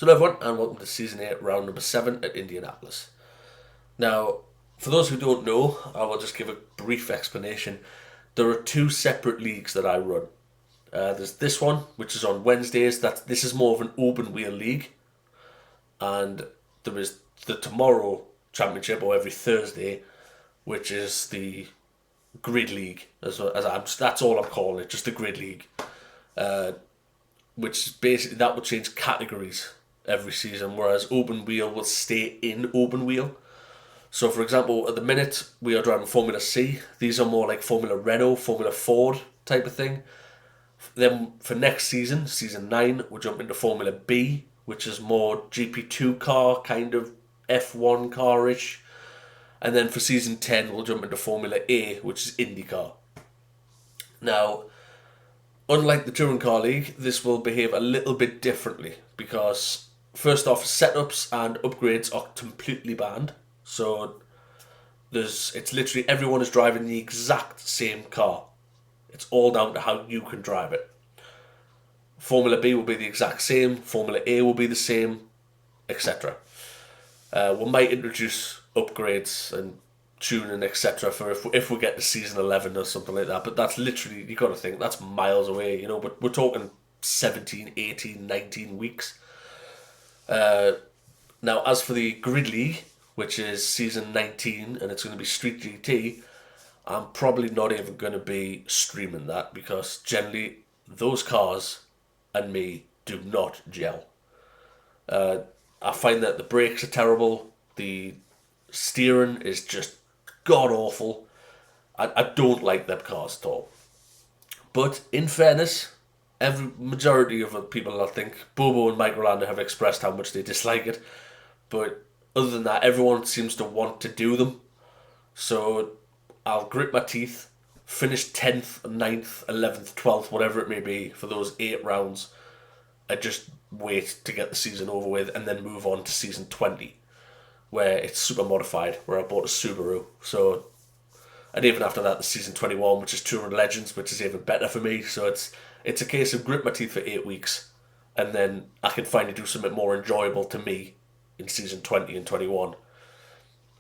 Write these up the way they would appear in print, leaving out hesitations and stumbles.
Hello everyone, and welcome to Season 8, Round number 7 at Indianapolis. Now, for those who don't know, I will just give a brief explanation. There are two separate leagues that I run. There's this one, which is on Wednesdays. This is more of an open wheel league. And there is the Tomorrow Championship, or every Thursday, which is the Grid League. That's all I'm calling it, just the Grid League. Which is basically, that will change categories every season, whereas open wheel will stay in open wheel. So, for example, at the minute we are driving Formula C. These are more like Formula Renault, Formula Ford type of thing. Then for next season, season 9, we'll jump into Formula B, which is more GP2 car, kind of F1 car-ish. And then for season 10, we'll jump into Formula A, which is IndyCar. Now, unlike the Touring Car League, this will behave a little bit differently because, first off, setups and upgrades are completely banned. So it's literally everyone is driving the exact same car. It's all down to how you can drive it. Formula B will be the exact same, Formula A will be the same, etc. We might introduce upgrades and tuning, etc. for if we get to season 11 or something like that, but that's literally, you got to think, that's miles away, but we're talking 17, 18, 19 weeks. Now, as for the Grid League, which is season 19, and it's going to be Street GT, I'm probably not even going to be streaming that because generally those cars and me do not gel. I find that the brakes are terrible, the steering is just god awful. I don't like them cars at all. But in fairness, every majority of people, I think, Bobo and Mike Rolando, have expressed how much they dislike it. But other than that, everyone seems to want to do them. So I'll grit my teeth, finish 10th, 9th, 11th, 12th, whatever it may be, for those 8 rounds, and just wait to get the season over with and then move on to season 20, where it's super modified, where I bought a Subaru. So, and even after that, the season 21, which is Touring Legends, which is even better for me. So it's a case of grit my teeth for 8 weeks, and then I can finally do something more enjoyable to me in season 20 and 21.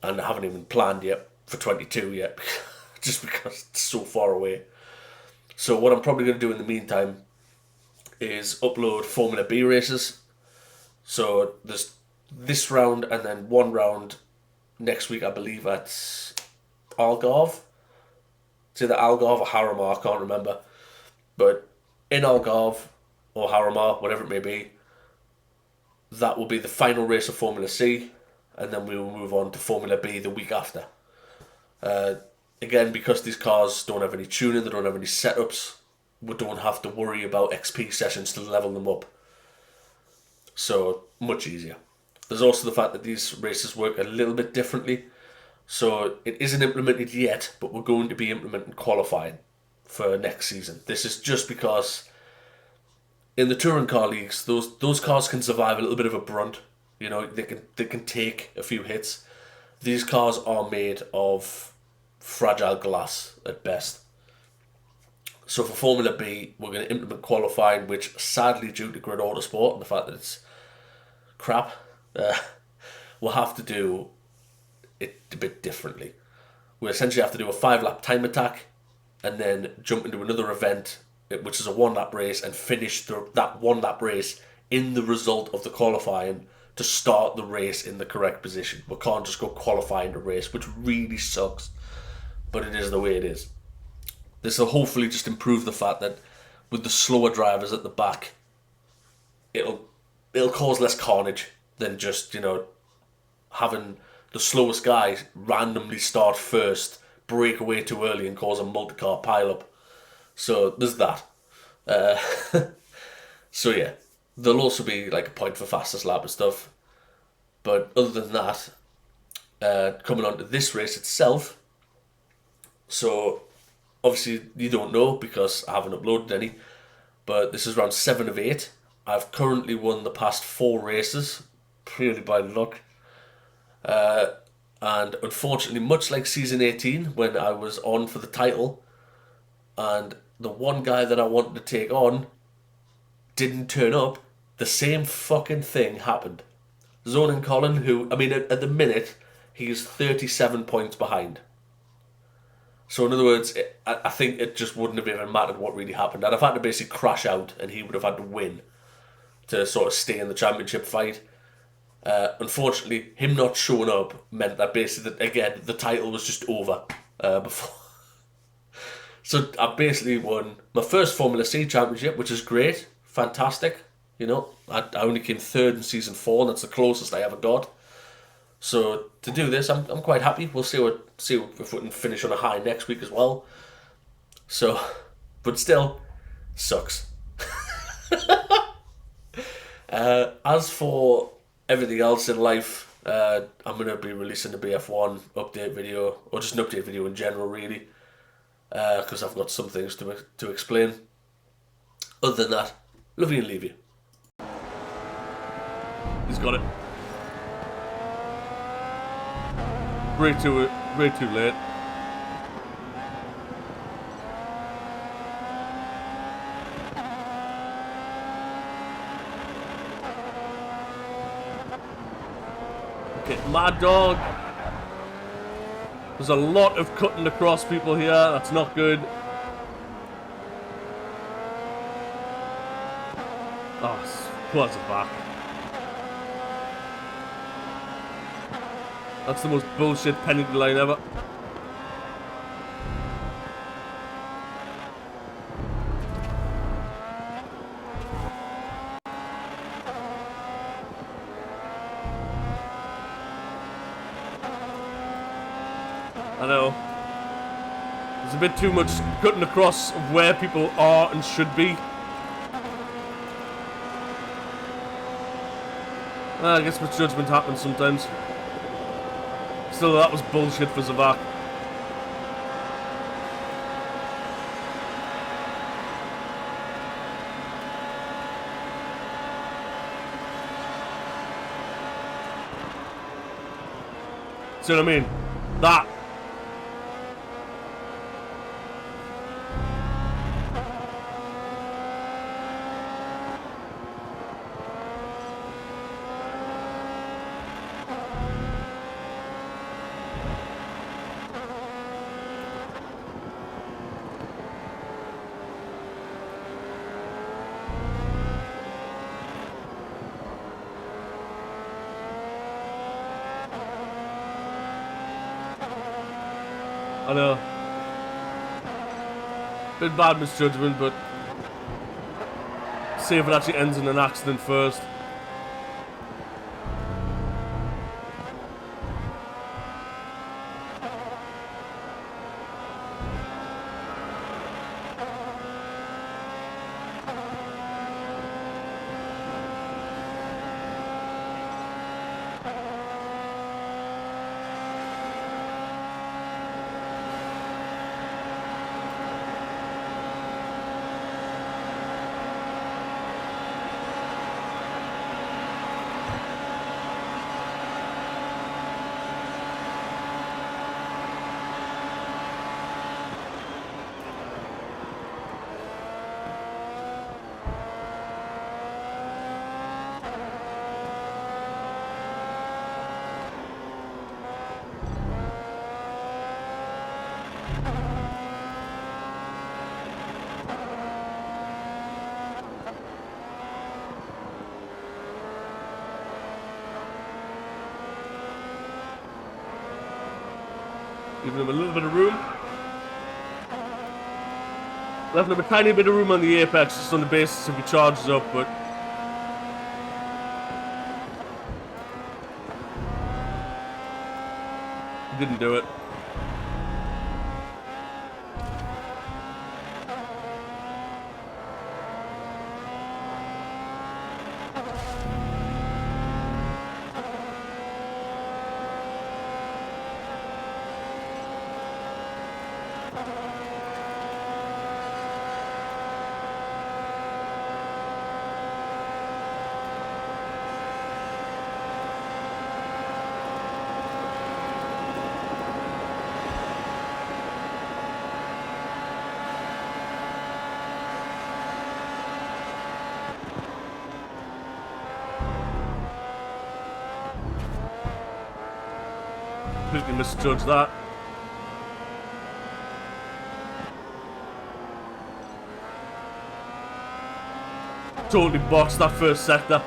And I haven't even planned yet for 22 yet, just because it's so far away. So what I'm probably going to do in the meantime is upload Formula B races. So there's this round and then one round next week, I believe, at Algarve. It's either Algarve or Harramar, I can't remember. But in Algarve or Harramar, whatever it may be, that will be the final race of Formula C, and then we will move on to Formula B the week after. Again, because these cars don't have any tuning, they don't have any setups, we don't have to worry about XP sessions to level them up. So, much easier. There's also the fact that these races work a little bit differently. So, it isn't implemented yet, but we're going to be implementing qualifying for next season. This is just because in the touring car leagues, those cars can survive a little bit of a brunt. They can take a few hits. These cars are made of fragile glass at best. So for Formula B, we're going to implement qualifying, which sadly, due to Grid Autosport and the fact that it's crap, we'll have to do it a bit differently. We essentially have to do a 5-lap time attack and then jump into another event, which is a 1-lap race, and finish that 1-lap race in the result of the qualifying to start the race in the correct position. We can't just go qualifying the race, which really sucks, but it is the way it is. This will hopefully just improve the fact that with the slower drivers at the back, it'll cause less carnage than just, having the slowest guy randomly start first, break away too early and cause a multi-car pile-up. So there's that. So yeah, there'll also be like a point for fastest lap and stuff. But other than that, coming on to this race itself, so obviously you don't know because I haven't uploaded any, but this is round 7 of 8. I've currently won the past 4 races, purely by luck. And unfortunately, much like season 18, when I was on for the title, and the one guy that I wanted to take on didn't turn up the same fucking thing happened. Zonin Colin, who, I mean, at the minute, he's 37 points behind. So in other words, I think it just wouldn't have even mattered what really happened. I'd have had to basically crash out and he would have had to win to sort of stay in the championship fight. Unfortunately, him not showing up meant that basically, again, the title was just over before. So I basically won my first Formula C championship, which is great, fantastic. You know, I only came third in season 4, and that's the closest I ever got. So to do this, I'm quite happy. We'll see if we can finish on a high next week as well. So, but still, sucks. As for everything else in life, I'm going to be releasing the BF1 update video, or just an update video in general, really, because I've got some things to explain. Other than that, love you and leave you. He's got it. Way too late. Okay, Mad Dog. There's a lot of cutting across people here. That's not good. Oh, pulls it back. That's the most bullshit penalty line ever. I know. There's a bit too much cutting across of where people are and should be. I guess misjudgment happens sometimes. Still, that was bullshit for Zavak. See what I mean? That. I know. Bit bad misjudgment, but see if it actually ends in an accident first. Giving him a little bit of room. Left him a tiny bit of room on the apex just on the basis if he charges up, but he didn't do it. completely misjudged that. Totally boxed that first sector.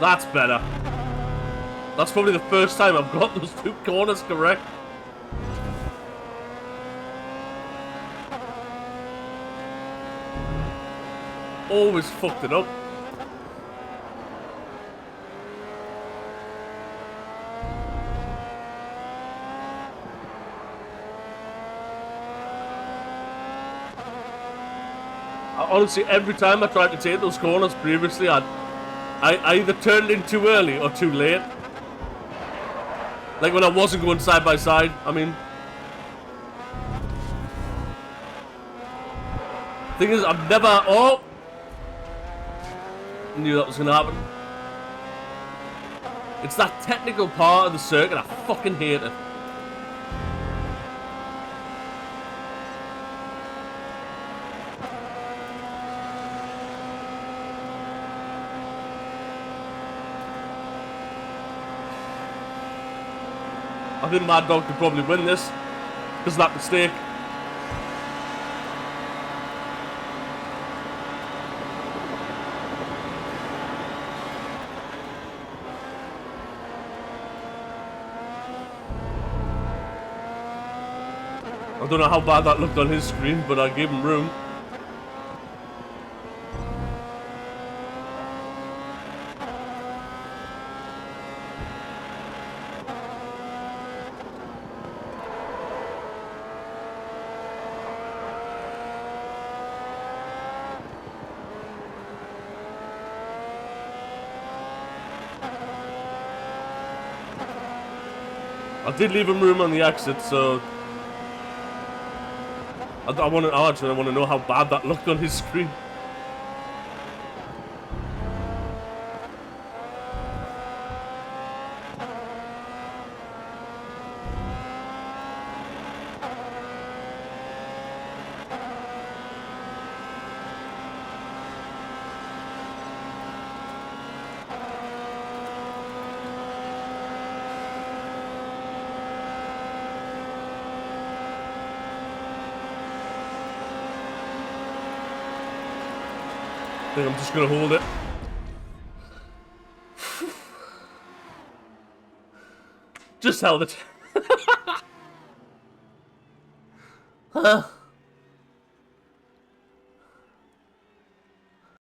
That's better. That's probably the first time I've got those two corners correct. Always fucked it up. Honestly, every time I tried to take those corners previously, I either turned in too early or too late. Like when I wasn't going side by side, I mean. Thing is, I've never... Oh! Knew that was going to happen. It's that technical part of the circuit, I fucking hate it. I think Mad Dog could probably win this because of that mistake. I don't know how bad that looked on his screen, but I gave him room. I did leave him room on the exit, so I want to know how bad that looked on his screen. I think I'm just gonna hold it. Just held it. Huh.